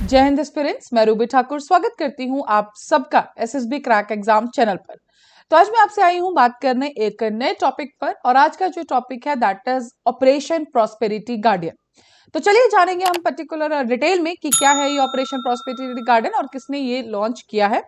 जय हिंद एस्पिरेंट्स, मैं रूबी ठाकुर स्वागत करती हूं आप सबका एसएसबी क्रैक एग्जाम चैनल पर। तो आज मैं आपसे आई हूं बात करने एक नए टॉपिक पर, और आज का जो टॉपिक है that is operation prosperity guardian. तो चलिए जानेंगे हम पर्टिकुलर डिटेल में कि क्या है ये ऑपरेशन प्रॉस्पेरिटी गार्डियन और किसने ये लॉन्च किया है।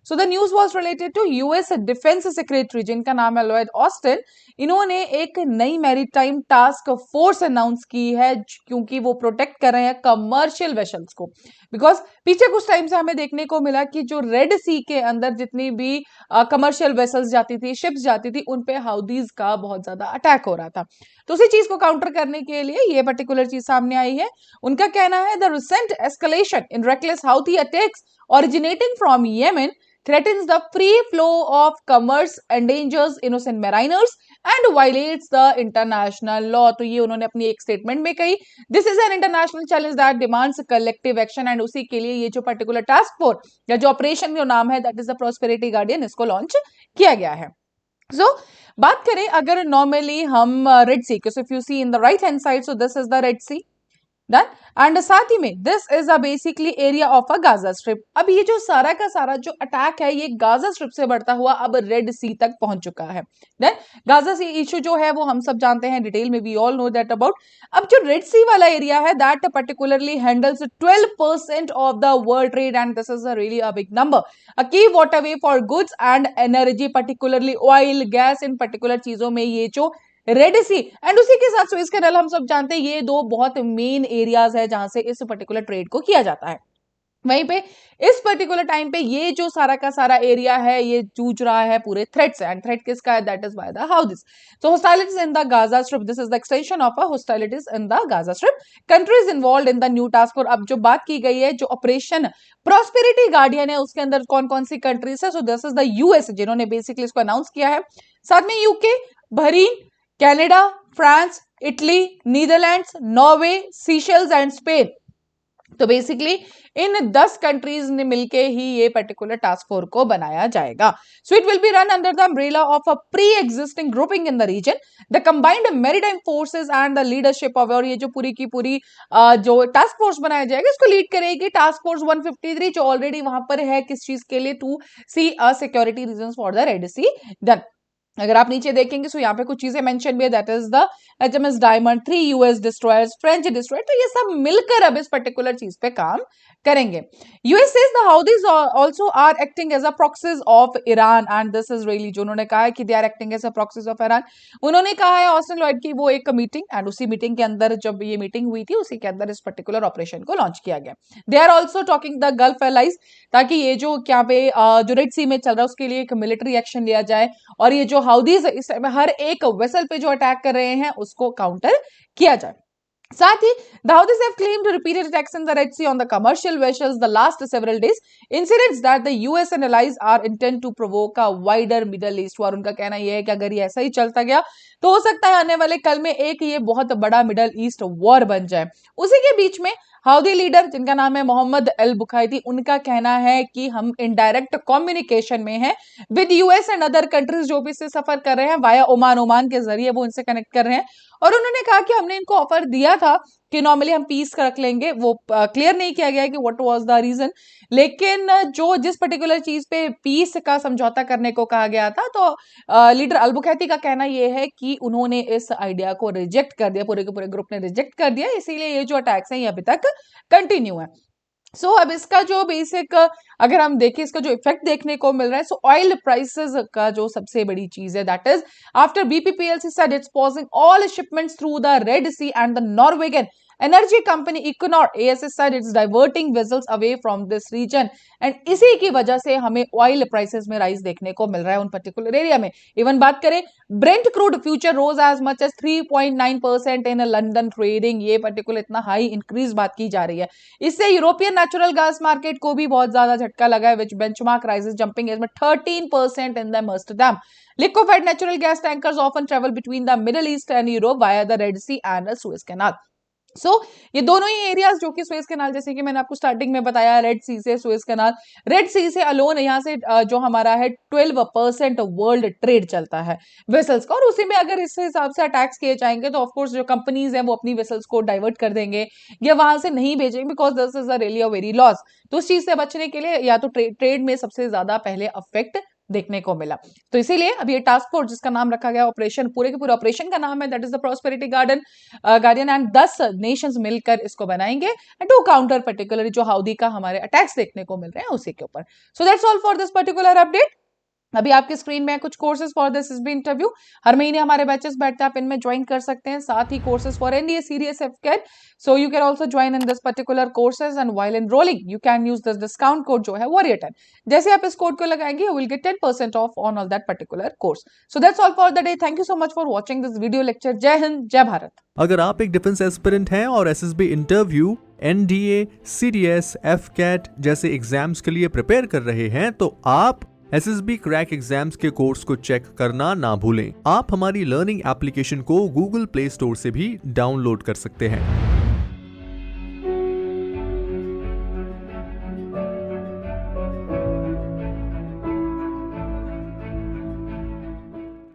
So the news was related to US defence secretary, जिनका नाम है लॉयड ऑस्टिन। इन्होंने एक नई मैरीटाइम टास्क फोर्स अनाउंस की है, क्योंकि वो प्रोटेक्ट कर रहे हैं कमर्शियल वेसल्स को। बिकॉज पीछे कुछ टाइम से हमें देखने को मिला कि जो रेड सी के अंदर जितनी भी कमर्शियल वेसल्स जाती थी, शिप्स जाती थी, उन पे हाउदीज का बहुत ज्यादा अटैक हो रहा था। तो उसी चीज को काउंटर करने के लिए ये पर्टिकुलर चीज सामने आई है। उनका कहना है the recent escalation in reckless Houthi attacks originating from Yemen threatens the free flow of commerce, endangers innocent mariners and violates the international law। तो ये उन्होंने अपनी एक स्टेटमेंट में कही, this is an international challenge that demands collective action. And उसी के लिए ये जो पर्टिकुलर टास्क फोर्स या जो ऑपरेशन का नाम है that is the prosperity guardian, इसको लॉन्च किया गया है। बात करें अगर नॉर्मली हम Red Sea, if you see in the right hand side, so this is the Red Sea done. And साथ ही में this is a basically area of a Gaza strip. अब ये जो सारा का सारा जो अटैक है ये गाजा स्ट्रिप से बढ़ता हुआ अब रेड सी तक पहुंच चुका है। देन गाजा सी इशू जो है वो हम सब जानते हैं डिटेल में, we all know that about. अब जो रेड सी वाला एरिया है that particularly handles 12% of the world trade, and this is a really a big number, a key waterway for goods and energy, particularly oil gas, in particular चीजों में ये जो Red Sea and उसी के साथ Suez canal, हम सब जानते हैं ये दो बहुत मेन एरियाज है जहां से इस पर्टिकुलर ट्रेड को किया जाता है। वहीं पे इस पर्टिकुलर टाइम पे ये जो सारा का सारा एरिया है ये जूझ रहा है पूरे थ्रेट से, एंड थ्रेट किसका है, that is by the Houthis. So hostilities in the Gaza Strip, this is the extension of a hostilities in the Gaza Strip, countries involved in the new task force. अब जो बात की गई है जो operation prosperity guardian है उसके अंदर कौन कौन सी कंट्रीज है, so this is the US जिन्होंने बेसिकली इसको अनाउंस किया है, साथ में UK, Bahrain, Canada, France, Italy, Netherlands, Norway, Seychelles and Spain. तो बेसिकली इन 10 कंट्रीज ने मिलके ही ये पर्टिकुलर टास्क फोर्स को बनाया जाएगा। So it will be run under the umbrella of a pre existing grouping in the region, the combined maritime forces and the leadership of, और ये जो पूरी की पूरी जो टास्क फोर्स बनाया जाएगा इसको लीड करेगी टास्क फोर्स 153 जो ऑलरेडी वहां पर है, किस चीज के लिए, to see security reason for the Red Sea. Done. अगर आप नीचे देखेंगे तो यहाँ पे कुछ चीजें मेंशन भी है, that is the HMS diamond, 3 US destroyers, French destroyer. तो ये सब मिलकर अब इस पर्टिकुलर चीज पे काम करेंगे। US says the Houthis also are acting as a proxies of Iran, and this is really, जो उन्होंने कहा है कि they are acting as a proxies of Iran. उन्होंने कहा है ऑस्टिन लॉयड की वो एक मीटिंग, एंड उसी मीटिंग के अंदर जब ये मीटिंग हुई थी उसी के अंदर इस पर्टिकुलर ऑपरेशन को लॉन्च किया गया। They are also talking the Gulf allies, ताकि ये जो क्या पे जो रेड सी में चल रहा है उसके लिए एक मिलिट्री एक्शन लिया जाए, और ये जो हाउदीज इस समय हर एक वेसल पे जो अटैक कर रहे हैं उसको काउंटर किया जाए। साथ ही the Houthis have claimed repeated attacks in the Red Sea on the commercial vessels the last several days, incidents that the US and allies are intent to provoke a wider Middle East war। उनका कहना यह है कि अगर ये ऐसा ही चलता गया तो हो सकता है आने वाले कल में एक ये बहुत बड़ा मिडल ईस्ट वॉर बन जाए। उसी के बीच में हाउदी लीडर जिनका नाम है मोहम्मद अल बुखाइती, उनका कहना है कि हम इनडायरेक्ट कम्युनिकेशन में हैं with US and other countries जो भी इससे सफर कर रहे हैं वाया ओमान के जरिए वो इनसे कनेक्ट कर रहे हैं, और उन्होंने कहा कि हमने इनको ऑफर दिया था कि नॉर्मली हम पीस रख लेंगे। वो क्लियर नहीं किया गया कि व्हाट वाज द रीजन, लेकिन जो जिस पर्टिकुलर चीज पे पीस का समझौता करने को कहा गया था, तो लीडर अल बुखैती का कहना यह है कि उन्होंने इस आइडिया को रिजेक्ट कर दिया, पूरे के पूरे ग्रुप ने रिजेक्ट कर दिया, इसीलिए ये जो अटैक्स हैं ये अभी तक कंटिन्यू है। अब इसका जो बेसिक अगर हम देखें इसका जो इफेक्ट देखने को मिल रहा है, ऑयल प्राइसेस का जो सबसे बड़ी चीज है that is after BP PLC said it's pausing all shipments through the Red Sea and the Norwegian energy company Equinor ASA said it's diverting vessels away from this region, and इसी की वजह से हमें ऑयल प्राइसेस में rise देखने को मिल रहा है उन पर्टिकुलर एरिया में। इवन बात करें Brent crude future rose as much as 3.9% in London trading, ये पर्टिकुलर इतना हाई इंक्रीज बात की जा रही है। इससे यूरोपियन नेचुरल गैस मार्केट को भी बहुत ज्यादा झटका लगा है, विच बेंचमार्क राइजेस जंपिंग एज में 13% in the Amsterdam. Liquefied natural gas tankers often travel between the Middle East and Europe via the Red Sea and the Suez Canal। ये दोनों ही एरियाज जो कि सुएज कैनाल, जैसे कि मैंने आपको स्टार्टिंग में बताया, रेड सी से सुएज कैनाल, रेड सी से अलोन यहाँ से जो हमारा है 12% वर्ल्ड ट्रेड चलता है वेसल्स का, और उसी में अगर इस हिसाब से अटैक्स किए जाएंगे तो ऑफकोर्स जो कंपनीज हैं वो अपनी वेसल्स को डाइवर्ट कर देंगे या वहां से नहीं भेजेंगे, because this is a really a very loss. तो उस चीज से बचने के लिए या तो ट्रेड में सबसे ज्यादा पहले अफेक्ट देखने को मिला। तो इसीलिए अब ये टास्क फोर्स जिसका नाम रखा गया ऑपरेशन, पूरे के पूरे ऑपरेशन का नाम है that is the prosperity guardian and 10 Nations मिलकर इसको बनाएंगे टू काउंटर पर्टिकुलरली जो हाउदी का हमारे अटैक्स देखने को मिल रहे हैं उसी के ऊपर। So that's all for this particular update. अभी आपके स्क्रीन में कुछ courses for this SSB interview, हर महीने हमारे बैचेस बैठते हैं, आप इनमें ज्वाइन कर सकते हैं। साथ ही courses for NDA CDS AFCAT, so you can also join in this particular courses and while enrolling you can use this discount code जो है वॉरियर10। जैसे आप इस कोड को लगाएंगे you will get 10% off on all that particular course. So that's all for the day. Thank you so much for watching this video lecture. जय हिंद, जय भारत। अगर आप एक डिफेंस एस्पिरेंट हैं और एसएसबी इंटरव्यू, एनडीए, सीडीएस, एफकेट जैसे एग्जाम्स के लिए प्रिपेयर कर रहे हैं तो आप एसएसबी क्रैक एग्जाम्स के कोर्स को चेक करना ना भूलें। आप हमारी लर्निंग एप्लीकेशन को गूगल प्ले स्टोर से भी डाउनलोड कर सकते हैं।